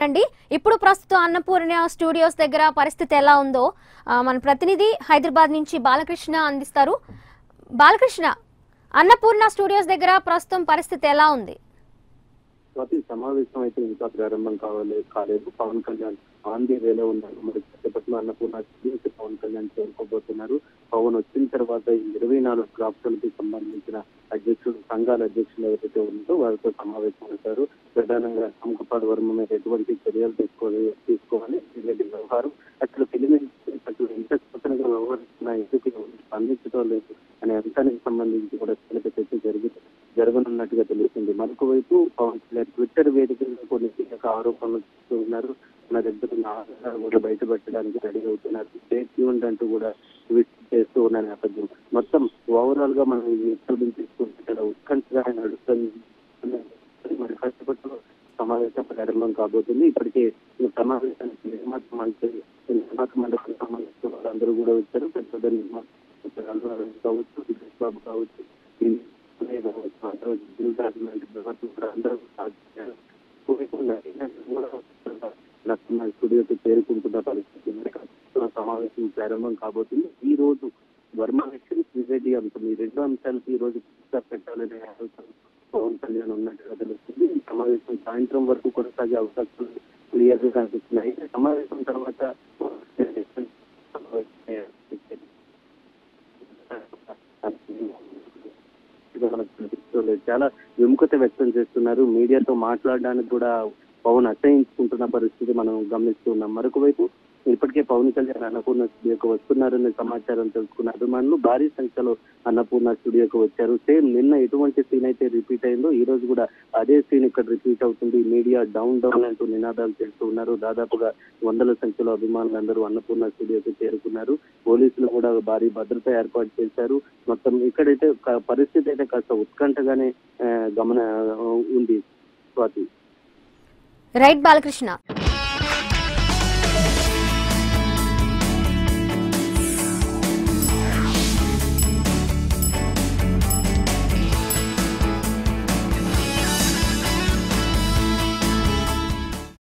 అండి ఇప్పుడు ప్రస్తుతం అన్నపూర్ణ స్టూడియోస్ దగ్గర పరిస్థితి ఎలా ఉందో మన ప్రతినిధి హైదరాబాద్ నుంచి బాలకృష్ణ అందిస్తారు. బాలకృష్ణ, అన్నపూర్ణ స్టూడియోస్ దగ్గర ప్రస్తుతం పరిస్థితి ఎలా ఉంది? ప్రతి సమావేశం అయితే ఇంకా ప్రారంభం కాలేదు. పవన్ కళ్యాణ్ ఆన్ ది వేలో ఉన్నారు. మరి కాసేపట్లో అన్నపూర్ణ స్టూడియోస్ పవన్ కళ్యాణ్ చేరుకోబోతున్నారు. పవన్ వచ్చిన తర్వాత 24 క్రాఫ్ట్లకు సంబంధించిన సంఘాల అధ్యక్షులు ఎవరైతే ఉన్నారో వారితో సమావేశం అవుతారు. ప్రధానంగా అమ్మకపాడు వర్మ మీద ఎటువంటి చర్యలు తీసుకోవాలి, ఇలాంటి వ్యవహారం అసలు అసలు ఎంత స్వతంత్రంగా వ్యవహరిస్తున్నా ఎందుకు స్పందించడం లేదు అనే అంశానికి సంబంధించి కూడా కీలక చర్చ జరగనున్నట్టుగా తెలుస్తుంది. మరొక వైపు పవన్ కళ్యాణ్ ట్విట్టర్ వేదికగా కొన్ని కీలక ఆరోపణలు చేస్తూ ఉన్నారు. మన దగ్గర ఉన్న ఆధారాలు కూడా బయటపెట్టడానికి రెడీ అవుతున్నారు. స్టేట్ యూనిట్ అంటూ కూడా ట్వీట్ చేస్తూ ఉన్న నేపథ్యం మొత్తం ఓవరాల్ గా మనం తీసుకుంటే ఉత్కంఠగా నడుస్తుంది. మరి కష్టపట్టు సమావేశం ప్రారంభం కాబోతుంది. ఇప్పటికే సమావేశానికి నిర్మాత మండలికి సంబంధించిన వాళ్ళందరూ కూడా వచ్చారు. పెద్ద నిర్మాత కావచ్చు, సురేష్ బాబు కావచ్చు, స్టూడియోకి చేరుకుంటున్న పరిస్థితి సమావేశం ప్రారంభం కాబోతుంది. ఈ రోజు వర్మ ఎలక్షన్, శ్రీరెడ్డి అంశం, ఈ రెండు అంశాలకి ఈ రోజు పెట్టాలనే ఆలోచన పవన్ కళ్యాణ్ ఉన్నట్టుగా తెలుస్తుంది. ఈ సమావేశం సాయంత్రం వరకు కొనసాగే అవకాశాలు క్లియర్ గా కనిపిస్తున్నాయి. సమావేశం తర్వాత చాలా విముఖత వ్యక్తం చేస్తున్నారు. మీడియాతో మాట్లాడడానికి కూడా పవన్ అసహించుకుంటున్న పరిస్థితి మనం గమనిస్తూ ఉన్నాం. మరొక వైపు ఇప్పటికే పవన్ కళ్యాణ్ అన్నపూర్ణ స్టూడియోకి వస్తున్నారనే సమాచారం తెలుసుకున్న అభిమానులు భారీ సంఖ్యలో అన్నపూర్ణ స్టూడియోకి వచ్చారు. సేమ్ నిన్న ఎటువంటి సీన్ అయితే రిపీట్ అయిందో ఈ రోజు కూడా అదే సీన్ ఇక్కడ రిపీట్ అవుతుంది. మీడియా డౌన్ అంటూ నినాదాలు చేస్తూ ఉన్నారు. దాదాపుగా వందల సంఖ్యలో అభిమానులందరూ అన్నపూర్ణ స్టూడియోకి చేరుకున్నారు. పోలీసులు కూడా భారీ భద్రత ఏర్పాటు చేశారు. మొత్తం ఇక్కడైతే పరిస్థితి అయితే కాస్త ఉత్కంఠగానే ఉంది. స్వాతి. రైట్ బాలకృష్ణ.